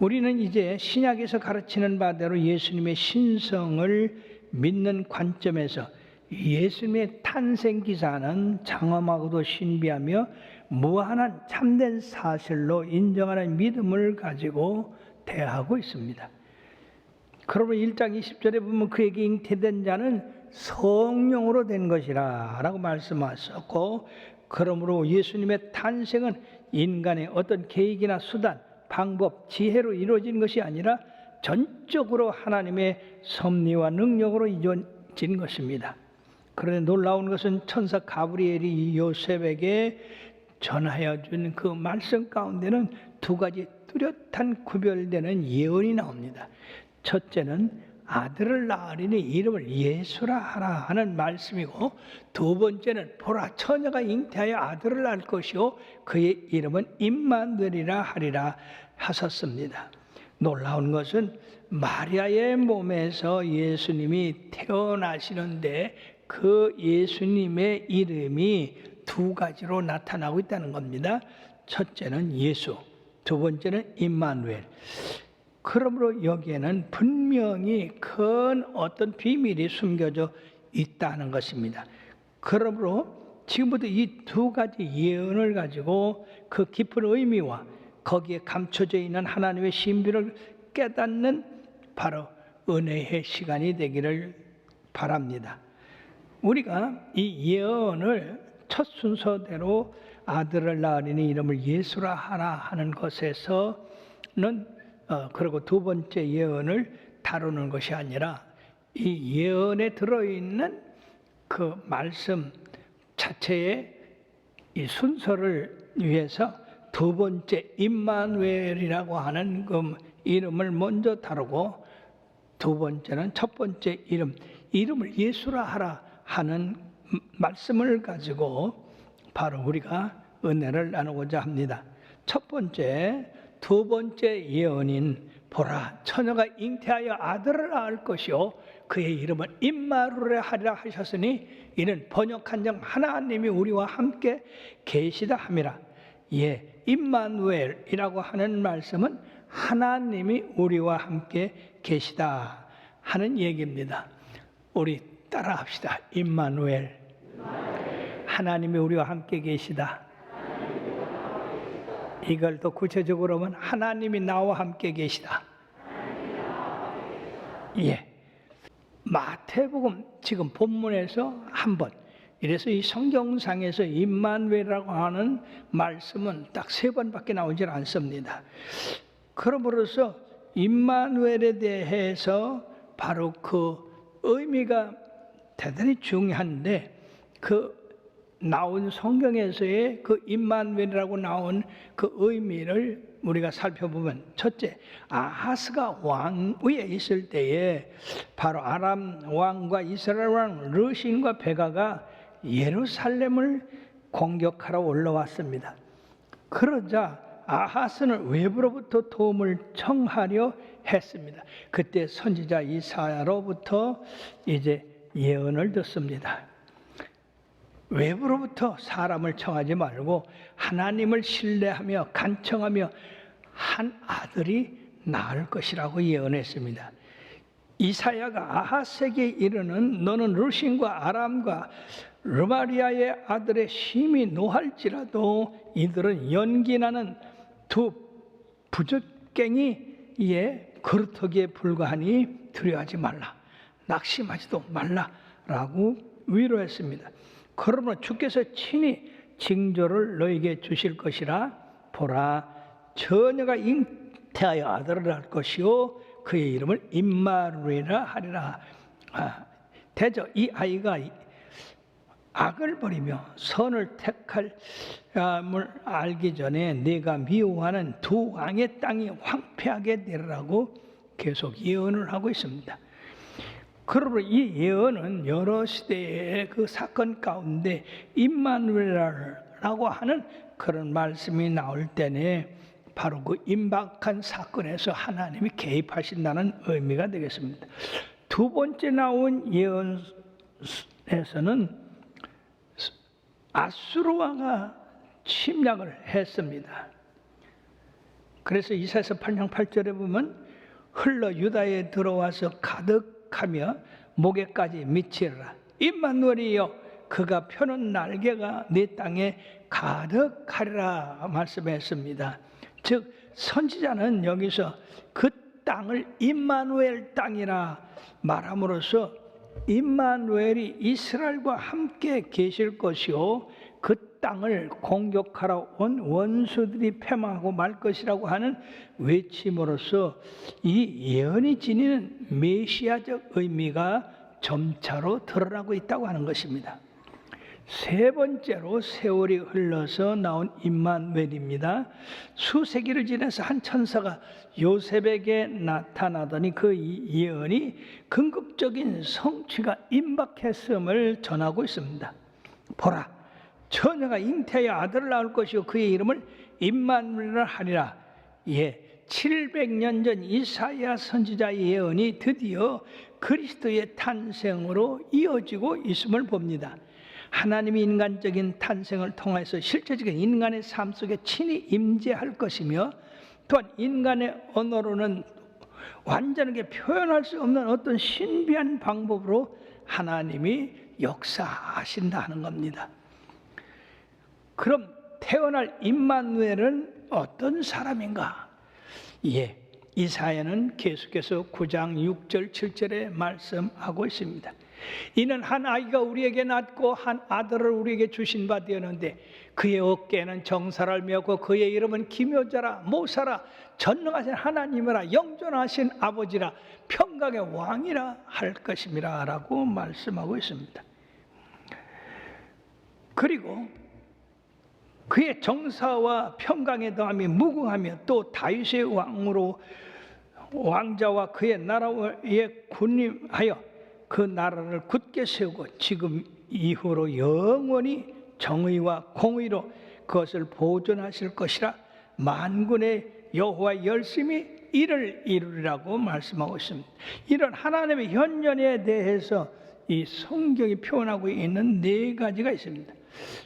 우리는 이제 신약에서 가르치는 바대로 예수님의 신성을 믿는 관점에서 예수님의 탄생 기사는 장엄하고도 신비하며 무한한 참된 사실로 인정하는 믿음을 가지고 대하고 있습니다. 그러므로 1장 20절에 보면 그에게 잉태된 자는 성령으로 된 것이라 라고 말씀하셨고, 그러므로 예수님의 탄생은 인간의 어떤 계획이나 수단, 방법, 지혜로 이루어진 것이 아니라 전적으로 하나님의 섭리와 능력으로 이루어진 것입니다. 그런데 놀라운 것은 천사 가브리엘이 요셉에게 전하여 준 그 말씀 가운데는 두 가지 뚜렷한 구별되는 예언이 나옵니다. 첫째는 아들을 낳으리니 이름을 예수라 하라 하는 말씀이고, 두 번째는 보라 처녀가 잉태하여 아들을 낳을 것이요 그의 이름은 임마누엘이라 하리라 하셨습니다. 놀라운 것은 마리아의 몸에서 예수님이 태어나시는데 그 예수님의 이름이 두 가지로 나타나고 있다는 겁니다. 첫째는 예수, 두 번째는 임마누엘. 그러므로 여기에는 분명히 큰 어떤 비밀이 숨겨져 있다는 것입니다. 그러므로 지금부터 이 두 가지 예언을 가지고 그 깊은 의미와 거기에 감춰져 있는 하나님의 신비를 깨닫는 바로 은혜의 시간이 되기를 바랍니다. 우리가 이 예언을 첫 순서대로 아들을 낳으리니 이름을 예수라 하라 하는 것에서는 그리고 두 번째 예언을 다루는 것이 아니라 이 예언에 들어있는 그 말씀 자체의 이 순서를 위해서 두 번째 임마누엘이라고 하는 그 이름을 먼저 다루고, 두 번째는 첫 번째 이름을 예수라 하라 하는 말씀을 가지고 바로 우리가 은혜를 나누고자 합니다. 첫 번째, 두 번째 예언인 보라 처녀가 잉태하여 아들을 낳을 것이요 그의 이름은 임마누엘 하리라 하셨으니 이는 번역한 점 하나님이 우리와 함께 계시다 함이라. 예, 임마누엘이라고 하는 말씀은 하나님이 우리와 함께 계시다 하는 얘기입니다. 우리 따라합시다. 임마누엘. 하나님이 우리와 함께 계시다. 이걸 더 구체적으로 하면 하나님이 나와 함께 계시다. 예. 마태복음 지금 본문에서 한 번, 이래서 이 성경상에서 임마누엘이라고 하는 말씀은 딱 세 번밖에 나오질 않습니다. 그러므로서 임마누엘에 대해서 바로 그 의미가 대단히 중요한데, 그 나온 성경에서의 그 임마누엘이라고 나온 그 의미를 우리가 살펴보면, 첫째, 아하스가 왕위에 있을 때에 바로 아람 왕과 이스라엘 왕 르신과 베가가 예루살렘을 공격하러 올라왔습니다. 그러자 아하스는 외부로부터 도움을 청하려 했습니다. 그때 선지자 이사야로부터 이제 예언을 듣습니다. 외부로부터 사람을 청하지 말고 하나님을 신뢰하며 간청하며 한 아들이 낳을 것이라고 예언했습니다. 이사야가 아하스에게 이르는 너는 르신과 아람과 르마리아의 아들의 심히 노할지라도 이들은 연기나는 두 부적갱이의 그루터기에 불과하니 두려워하지 말라, 낙심하지도 말라라고 위로했습니다. 그러므로 주께서 친히 징조를 너에게 주실 것이라. 보라 처녀가 잉태하여 아들을 낳을 것이요 그의 이름을 임마누엘이라 하리라. 대저 이 아이가 악을 버리며 선을 택할을 알기 전에 내가 미워하는 두 왕의 땅이 황폐하게 되리라고 계속 예언을 하고 있습니다. 그러므로 이 예언은 여러 시대의 그 사건 가운데 임마누엘이라고 하는 그런 말씀이 나올 때에 바로 그 임박한 사건에서 하나님이 개입하신다는 의미가 되겠습니다. 두 번째 나온 예언에서는 아수르 왕가 침략을 했습니다. 그래서 이사야서 8장 8절에 보면 흘러 유다에 들어와서 가득하며 목에까지 미치리라. 임마누엘이여 그가 펴는 날개가 내 땅에 가득하리라 말씀했습니다. 즉 선지자는 여기서 그 땅을 임마누엘 땅이라 말함으로써 임마누엘이 이스라엘과 함께 계실 것이요 그 땅을 공격하러 온 원수들이 패망하고 말 것이라고 하는 외침으로써 이 예언이 지니는 메시아적 의미가 점차로 드러나고 있다고 하는 것입니다. 세 번째로 세월이 흘러서 나온 임마누엘입니다. 수세기를 지나서 한 천사가 요셉에게 나타나더니 그 예언이 궁극적인 성취가 임박했음을 전하고 있습니다. 보라, 처녀가 잉태하여 아들을 낳을 것이요 그의 이름을 임마누엘이라 하리라. 700년 전 이사야 선지자의 예언이 드디어 그리스도의 탄생으로 이어지고 있음을 봅니다. 하나님이 인간적인 탄생을 통해서 실제적인 인간의 삶 속에 친히 임재할 것이며 또한 인간의 언어로는 완전하게 표현할 수 없는 어떤 신비한 방법으로 하나님이 역사하신다는 겁니다. 그럼 태어날 임마누엘은 어떤 사람인가? 이사야는 계속해서 9장 6절 7절에 말씀하고 있습니다. 이는 한 아이가 우리에게 낳고 한 아들을 우리에게 주신 바 되었는데 그의 어깨에는 정사를 메고 그의 이름은 기묘자라 모사라 전능하신 하나님이라 영존하신 아버지라 평강의 왕이라 할 것임이라 라고 말씀하고 있습니다. 그리고 그의 정사와 평강의 더함이 무궁하며 또 다윗의 왕으로 왕자와 그의 나라에 군림하여 그 나라를 굳게 세우고 지금 이후로 영원히 정의와 공의로 그것을 보존하실 것이라 만군의 여호와 열심히 이를 이루리라고 말씀하고 있습니다. 이런 하나님의 현존에 대해서 이 성경이 표현하고 있는 네 가지가 있습니다.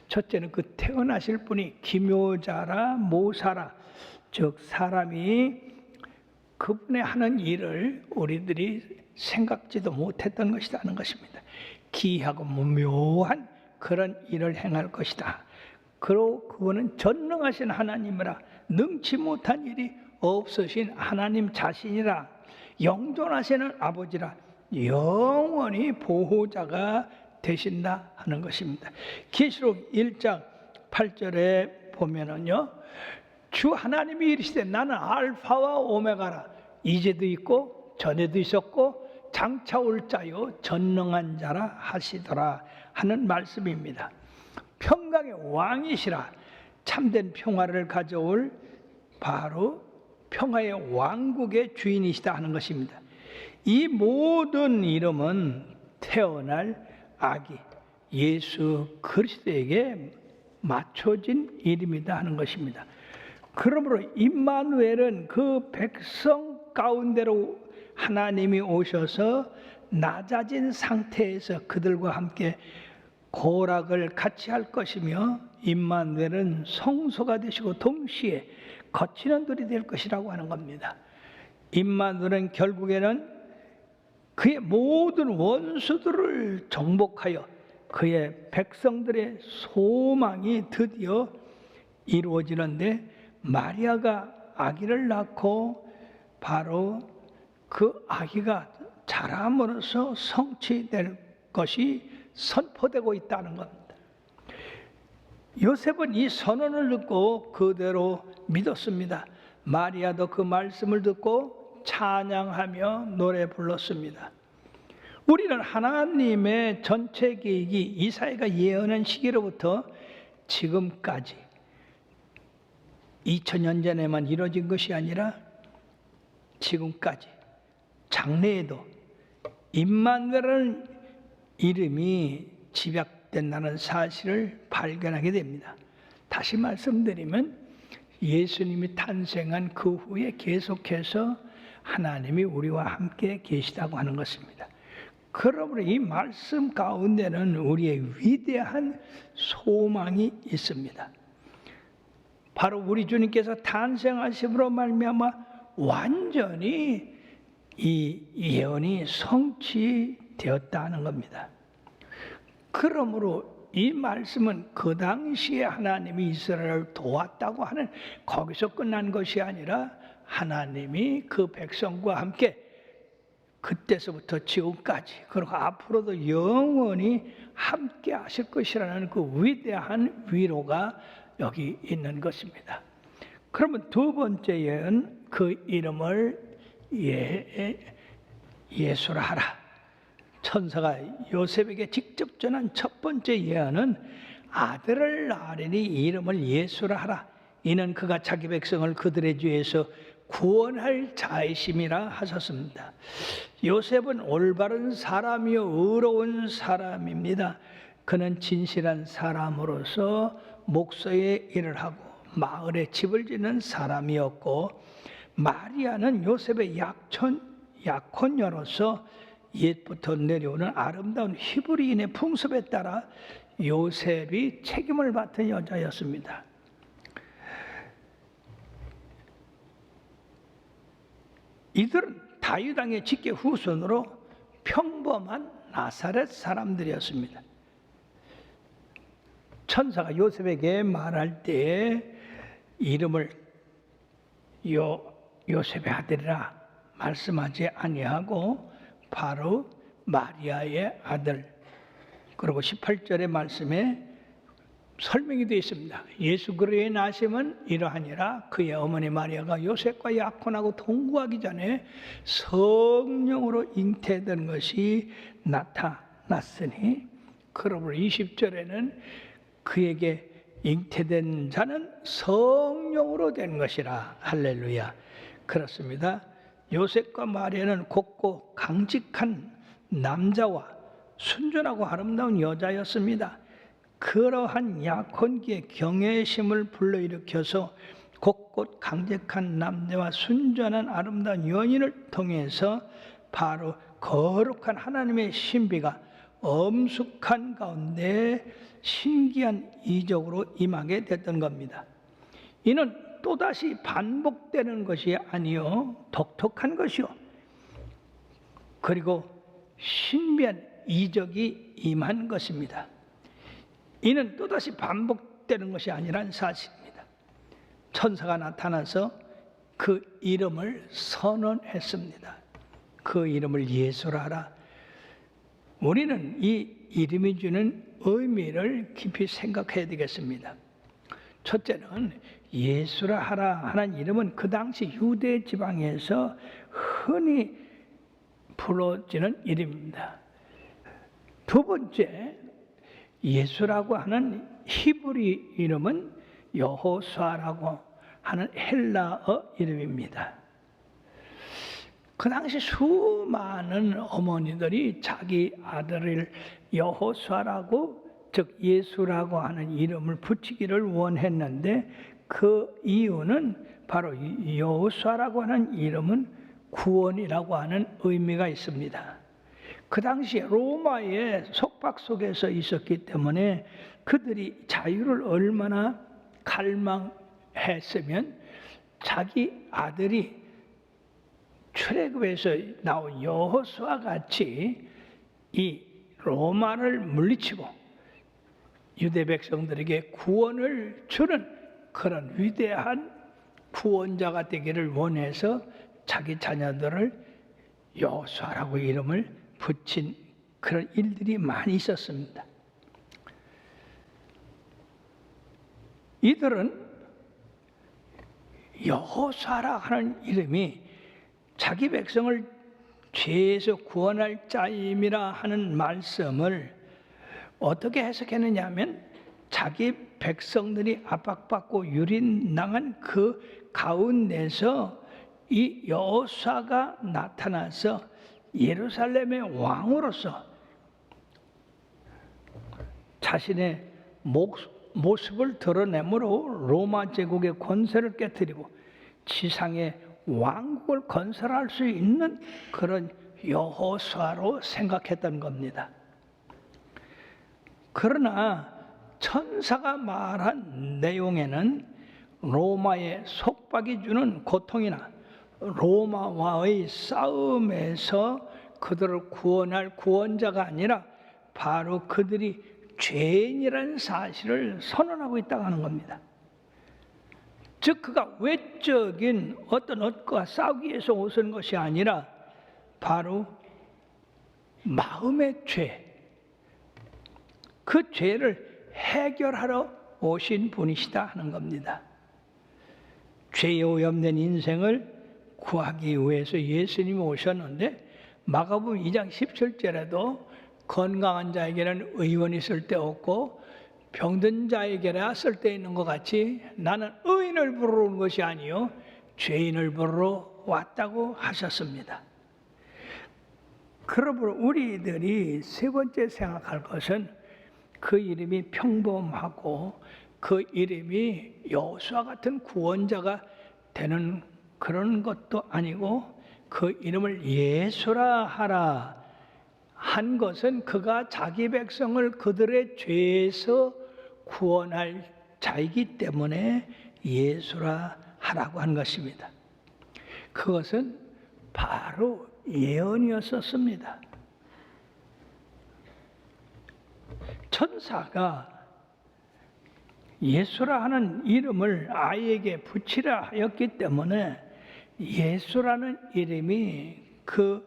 첫째는 그 태어나실 분이 기묘자라 모사라, 즉 사람이 그분의 하는 일을 우리들이 생각지도 못했던 것이라는 것입니다. 기이하고 묘한 그런 일을 행할 것이다. 그리고 그분은 전능하신 하나님이라 능치 못한 일이 없으신 하나님 자신이라 영존하시는 아버지라 영원히 보호자가 되신다 하는 것입니다. 계시록 1장 8절에 보면은요, 주 하나님이 이르시되 나는 알파와 오메가라. 이제도 있고 전에도 있었고 장차 올 자요 전능한 자라 하시더라 하는 말씀입니다. 평강의 왕이시라. 참된 평화를 가져올 바로 평화의 왕국의 주인이시다 하는 것입니다. 이 모든 이름은 태어날 아기 예수 그리스도에게 맞춰진 이름이다 하는 것입니다. 그러므로 임마누엘은 그 백성 가운데로 하나님이 오셔서 낮아진 상태에서 그들과 함께 고락을 같이 할 것이며 임마누엘은 성소가 되시고 동시에 거치는 돌이 될 것이라고 하는 겁니다. 임마누엘은 결국에는 그의 모든 원수들을 정복하여 그의 백성들의 소망이 드디어 이루어지는데 마리아가 아기를 낳고 바로 그 아기가 자람으로써 성취될 것이 선포되고 있다는 겁니다. 요셉은 이 선언을 듣고 그대로 믿었습니다. 마리아도 그 말씀을 듣고 찬양하며 노래 불렀습니다. 우리는 하나님의 전체 계획이 이사야가 예언한 시기로부터 지금까지 2000년 전에만 이루어진 것이 아니라 지금까지 장래에도 임마누엘이라는 이름이 집약된다는 사실을 발견하게 됩니다. 다시 말씀드리면 예수님이 탄생한 그 후에 계속해서 하나님이 우리와 함께 계시다고 하는 것입니다. 그러므로 이 말씀 가운데는 우리의 위대한 소망이 있습니다. 바로 우리 주님께서 탄생하심으로 말미암아 완전히 이 예언이 성취되었다는 겁니다. 그러므로 이 말씀은 그 당시에 하나님이 이스라엘을 도왔다고 하는 거기서 끝난 것이 아니라 하나님이 그 백성과 함께 그때서부터 지금까지 그리고 앞으로도 영원히 함께 하실 것이라는 그 위대한 위로가 여기 있는 것입니다. 그러면 두 번째 예언, 그 이름을 예수라 하라. 천사가 요셉에게 직접 전한 첫 번째 예언은 아들을 낳으리니 이름을 예수라 하라. 이는 그가 자기 백성을 그들의 죄에서 구원할 자이심이라 하셨습니다. 요셉은 올바른 사람이요 의로운 사람입니다. 그는 진실한 사람으로서 목소의 일을 하고 마을에 집을 짓는 사람이었고, 마리아는 요셉의 약혼녀로서 옛부터 내려오는 아름다운 히브리인의 풍습에 따라 요셉이 책임을 맡은 여자였습니다. 이들은 다윗 왕의 직계 후손으로 평범한 나사렛 사람들이었습니다. 천사가 요셉에게 말할 때에 이름을 요셉의 아들이라 말씀하지 아니하고 바로 마리아의 아들, 그리고 18절의 말씀에 설명이 되어 있습니다. 예수 그리스도의 나심은 이러하니라. 그의 어머니 마리아가 요셉과 약혼하고 동거하기 전에 성령으로 잉태된 것이 나타났으니, 그러므로 20절에는 그에게 잉태된 자는 성령으로 된 것이라. 할렐루야. 그렇습니다. 요셉과 마리아는 곱고 강직한 남자와 순전하고 아름다운 여자였습니다. 그러한 약혼기에 경외심을 불러일으켜서 곳곳 강직한 남자와 순전한 아름다운 여인을 통해서 바로 거룩한 하나님의 신비가 엄숙한 가운데 신기한 이적으로 임하게 됐던 겁니다. 이는 또다시 반복되는 것이 아니요 독특한 것이요 그리고 신비한 이적이 임한 것입니다. 이는 또다시 반복되는 것이 아니란 사실입니다. 천사가 나타나서 그 이름을 선언했습니다. 그 이름을 예수라 하라. 우리는 이 이름이 주는 의미를 깊이 생각해야 되겠습니다. 첫째는 예수라 하라 하는 이름은 그 당시 유대 지방에서 흔히 불러지는 이름입니다. 두 번째, 예수라고 하는 히브리 이름은 여호수아라고 하는 헬라어 이름입니다. 그 당시 수많은 어머니들이 자기 아들을 여호수아라고, 즉 예수라고 하는 이름을 붙이기를 원했는데, 그 이유는 바로 여호수아라고 하는 이름은 구원이라고 하는 의미가 있습니다. 그 당시에 로마의 속박 속에서 있었기 때문에 그들이 자유를 얼마나 갈망했으면 자기 아들이 출애굽에서 나온 여호수아 같이 이 로마를 물리치고 유대 백성들에게 구원을 주는 그런 위대한 구원자가 되기를 원해서 자기 자녀들을 여호수아라고 이름을 붙인 그런 일들이 많이 있었습니다. 이들은 여호수아라 하는 이름이 자기 백성을 죄에서 구원할 자임이라 하는 말씀을 어떻게 해석했느냐 하면, 자기 백성들이 압박받고 유린당한 그 가운데서 이 여호수아가 나타나서 예루살렘의 왕으로서 자신의 모습을 드러내므로 로마 제국의 권세를 깨뜨리고 지상의 왕국을 건설할 수 있는 그런 여호수아로 생각했던 겁니다. 그러나 천사가 말한 내용에는 로마의 속박이 주는 고통이나 로마와의 싸움에서 그들을 구원할 구원자가 아니라 바로 그들이 죄인이라는 사실을 선언하고 있다고 하는 겁니다. 즉 그가 외적인 어떤 것과 싸우기 위해서 오신 것이 아니라 바로 마음의 죄, 그 죄를 해결하러 오신 분이시다 하는 겁니다. 죄에 오염된 인생을 구하기 위해서 예수님이 오셨는데 마가복음 2장 17절에도 건강한 자에게는 의원이 쓸데없고 병든 자에게나 쓸데있는 것 같이 나는 의인을 부르러 온 것이 아니요 죄인을 부르러 왔다고 하셨습니다. 그러므로 우리들이 세 번째 생각할 것은 그 이름이 평범하고 그 이름이 여호수아 같은 구원자가 되는 그런 것도 아니고 그 이름을 예수라 하라 한 것은 그가 자기 백성을 그들의 죄에서 구원할 자이기 때문에 예수라 하라고 한 것입니다. 그것은 바로 예언이었었습니다. 천사가 예수라 하는 이름을 아이에게 붙이라 하였기 때문에 예수라는 이름이 그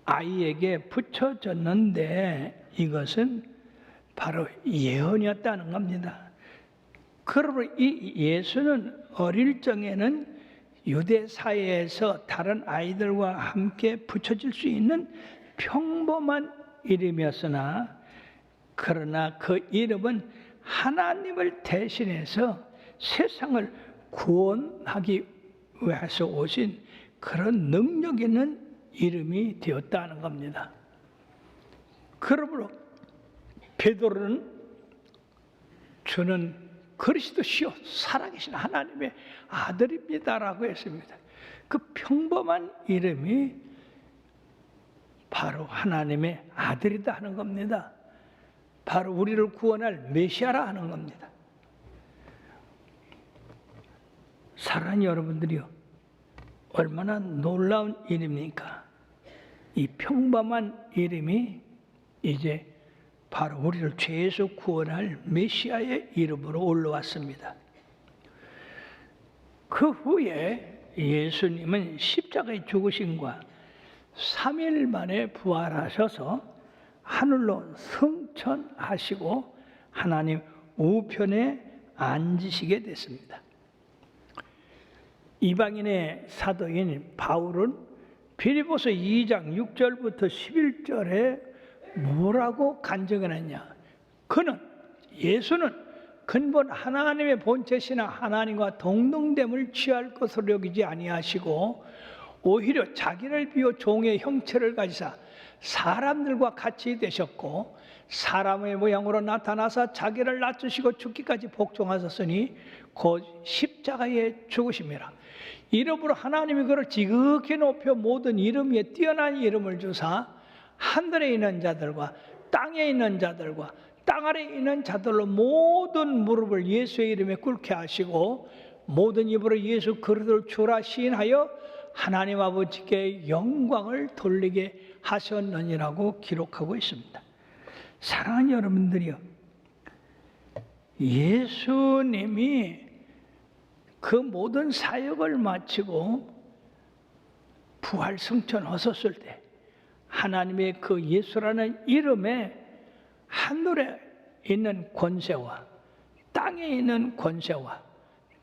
아이에게 붙여졌는데 이것은 바로 예언이었다는 겁니다. 그러므로 이 예수는 어릴 적에는 유대 사회에서 다른 아이들과 함께 붙여질 수 있는 평범한 이름이었으나 그러나 그 이름은 하나님을 대신해서 세상을 구원하기 위해서 오신 그런 능력 있는 이름이 되었다는 겁니다. 그러므로 베드로는 저는 그리스도시요 살아계신 하나님의 아들입니다라고 했습니다. 그 평범한 이름이 바로 하나님의 아들이다 하는 겁니다. 바로 우리를 구원할 메시아라 하는 겁니다. 사랑하는 여러분들이요, 얼마나 놀라운 이름입니까? 이 평범한 이름이 이제 바로 우리를 죄에서 구원할 메시아의 이름으로 올라왔습니다. 그 후에 예수님은 십자가의 죽으심과 3일 만에 부활하셔서 하늘로 승천하시고 하나님 우편에 앉으시게 됐습니다. 이방인의 사도인 바울은 빌립보서 2장 6절부터 11절에 뭐라고 간증을 했냐? 예수는 근본 하나님의 본체시나 하나님과 동등됨을 취할 것으로 여기지 아니하시고 오히려 자기를 비워 종의 형체를 가지사 사람들과 같이 되셨고 사람의 모양으로 나타나사 자기를 낮추시고 죽기까지 복종하셨으니 곧 십자가에 죽으심이라. 이름으로 하나님이 그를 지극히 높여 모든 이름 위에 뛰어난 이름을 주사 하늘에 있는 자들과 땅에 있는 자들과 땅 아래에 있는 자들로 모든 무릎을 예수의 이름에 꿇게 하시고 모든 입으로 예수 그리스도를 주라 시인하여 하나님 아버지께 영광을 돌리게 하셨느니라고 기록하고 있습니다. 사랑하는 여러분들이요, 예수님이 그 모든 사역을 마치고 부활 승천하셨을 때 하나님의 그 예수라는 이름에 하늘에 있는 권세와 땅에 있는 권세와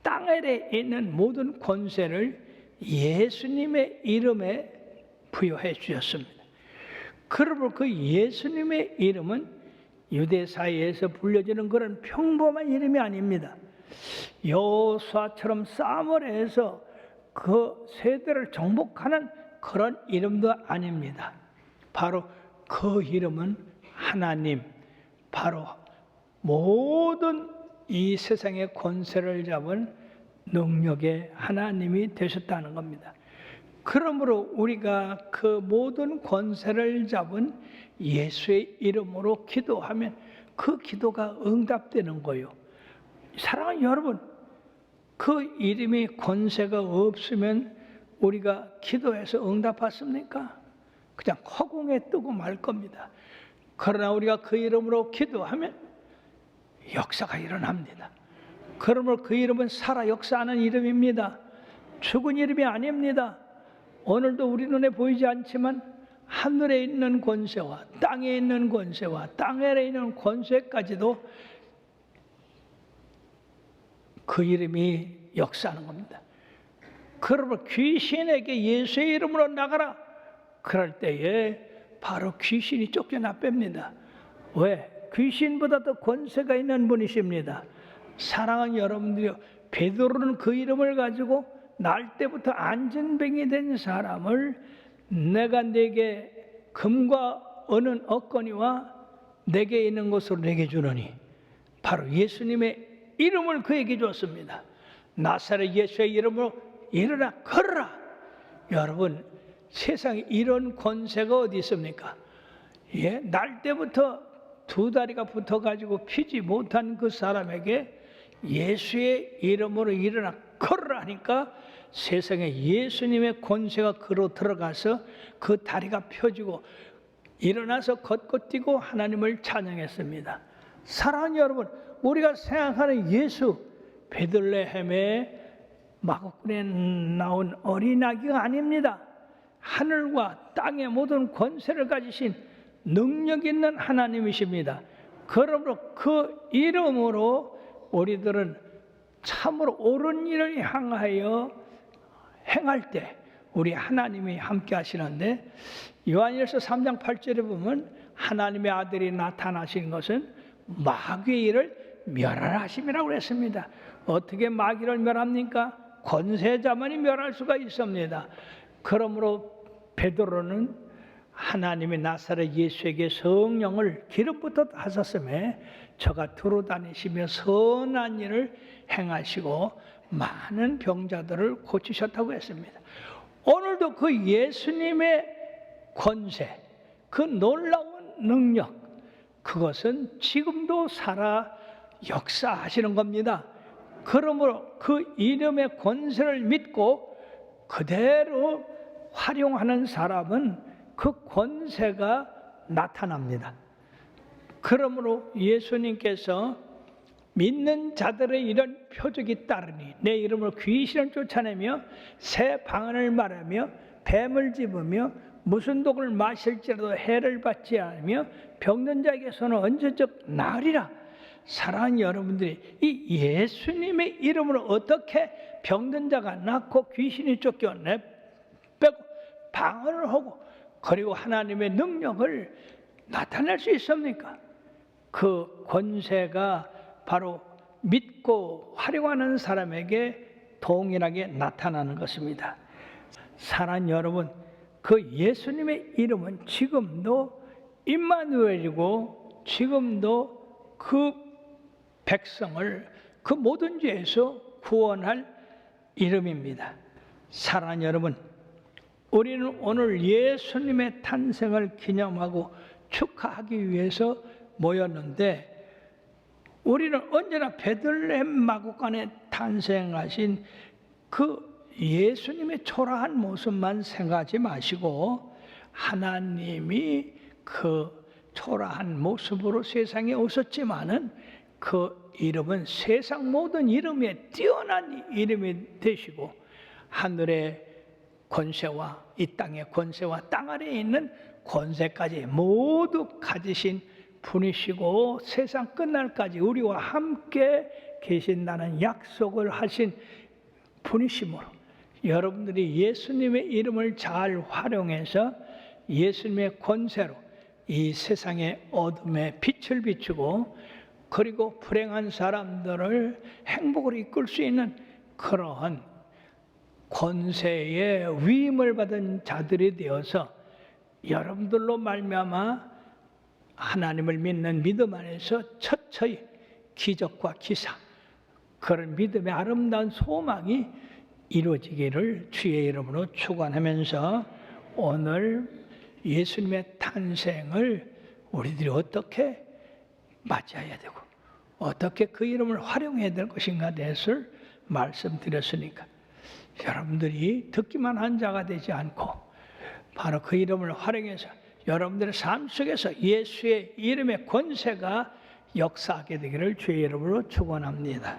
땅 아래에 있는 모든 권세를 예수님의 이름에 부여해 주셨습니다. 그러므로 그 예수님의 이름은 유대 사회에서 불려지는 그런 평범한 이름이 아닙니다. 여호수아처럼 싸움을 해서 그 세대를 정복하는 그런 이름도 아닙니다. 바로 그 이름은 하나님, 바로 모든 이 세상의 권세를 잡은 능력의 하나님이 되셨다는 겁니다. 그러므로 우리가 그 모든 권세를 잡은 예수의 이름으로 기도하면 그 기도가 응답되는 거요. 사랑하는 여러분, 그 이름이 권세가 없으면 우리가 기도해서 응답받습니까? 그냥 허공에 뜨고 말 겁니다. 그러나 우리가 그 이름으로 기도하면 역사가 일어납니다. 그러므로 그 이름은 살아 역사하는 이름입니다. 죽은 이름이 아닙니다. 오늘도 우리 눈에 보이지 않지만 하늘에 있는 권세와 땅에 있는 권세와 땅 아래에 있는 권세까지도 그 이름이 역사하는 겁니다. 그러므로 귀신에게 예수의 이름으로 나가라. 그럴 때에 바로 귀신이 쫓겨나 뺍니다. 왜? 귀신보다 더 권세가 있는 분이십니다. 사랑하는 여러분들이요, 베드로는 그 이름을 가지고 날 때부터 안전뱅이 된 사람을 내가 네게 금과 은은 얻거니와 내게 있는 것으로 내게 주노니, 바로 예수님의 이름을 그에게 줬습니다. 나사렛 예수의 이름으로 일어나 걸어라. 여러분, 세상에 이런 권세가 어디 있습니까? 예, 날 때부터 두 다리가 붙어가지고 피지 못한 그 사람에게 예수의 이름으로 일어나 걸으라 하니까 세상에 예수님의 권세가 그로 들어가서 그 다리가 펴지고 일어나서 걷고 뛰고 하나님을 찬양했습니다. 사랑하는 여러분, 우리가 생각하는 예수, 베들레헴의 마구간에 나온 어린아기가 아닙니다. 하늘과 땅의 모든 권세를 가지신 능력 있는 하나님이십니다. 그러므로 그 이름으로 우리들은 참으로 옳은 일을 향하여 행할 때 우리 하나님이 함께 하시는데, 요한일서 3장 8절에 보면 하나님의 아들이 나타나신 것은 마귀의 일을 멸하라 하심이라고 그랬습니다. 어떻게 마귀를 멸합니까? 권세자만이 멸할 수가 있습니다. 그러므로 베드로는 하나님의 나사렛 예수에게 성령을 기름부터 하셨음에 저가 두루 다니시며 선한 일을 행하시고 많은 병자들을 고치셨다고 했습니다. 오늘도 그 예수님의 권세, 그 놀라운 능력, 그것은 지금도 살아 역사하시는 겁니다. 그러므로 그 이름의 권세를 믿고 그대로 활용하는 사람은 그 권세가 나타납니다. 그러므로 예수님께서 믿는 자들의 이런 표적이 따르니 내 이름으로 귀신을 쫓아내며 새 방언을 말하며 뱀을 집으며 무슨 독을 마실지라도 해를 받지 않으며 병든 자에게서는 언제적 나으리라. 사랑하는 여러분들이 이 예수님의 이름으로 어떻게 병든 자가 낫고 귀신이 쫓겨내 빼고 방언을 하고 그리고 하나님의 능력을 나타낼 수 있습니까? 그 권세가 바로 믿고 활용하는 사람에게 동일하게 나타나는 것입니다. 사랑하는 여러분, 그 예수님의 이름은 지금도 임마누엘이고 지금도 그 백성을 그 모든 죄에서 구원할 이름입니다. 사랑하는 여러분, 우리는 오늘 예수님의 탄생을 기념하고 축하하기 위해서 모였는데, 우리는 언제나 베들레헴 마구간에 탄생하신 그 예수님의 초라한 모습만 생각하지 마시고 하나님이 그 초라한 모습으로 세상에 오셨지만은 그 이름은 세상 모든 이름에 뛰어난 이름이 되시고 하늘의 권세와 이 땅의 권세와 땅 아래에 있는 권세까지 모두 가지신 분이시고 세상 끝날까지 우리와 함께 계신다는 약속을 하신 분이시므로 여러분들이 예수님의 이름을 잘 활용해서 예수님의 권세로 이 세상의 어둠에 빛을 비추고 그리고 불행한 사람들을 행복으로 이끌 수 있는 그러한 권세의 위임을 받은 자들이 되어서 여러분들로 말미암아 하나님을 믿는 믿음 안에서 처처히 기적과 기사, 그런 믿음의 아름다운 소망이 이루어지기를 주의 이름으로 축원하면서 오늘 예수님의 탄생을 우리들이 어떻게 맞이해야 되고 어떻게 그 이름을 활용해야 될 것인가 대해서 말씀드렸으니까 여러분들이 듣기만 한 자가 되지 않고 바로 그 이름을 활용해서 여러분들의 삶 속에서 예수의 이름의 권세가 역사하게 되기를 주의 이름으로 축원합니다.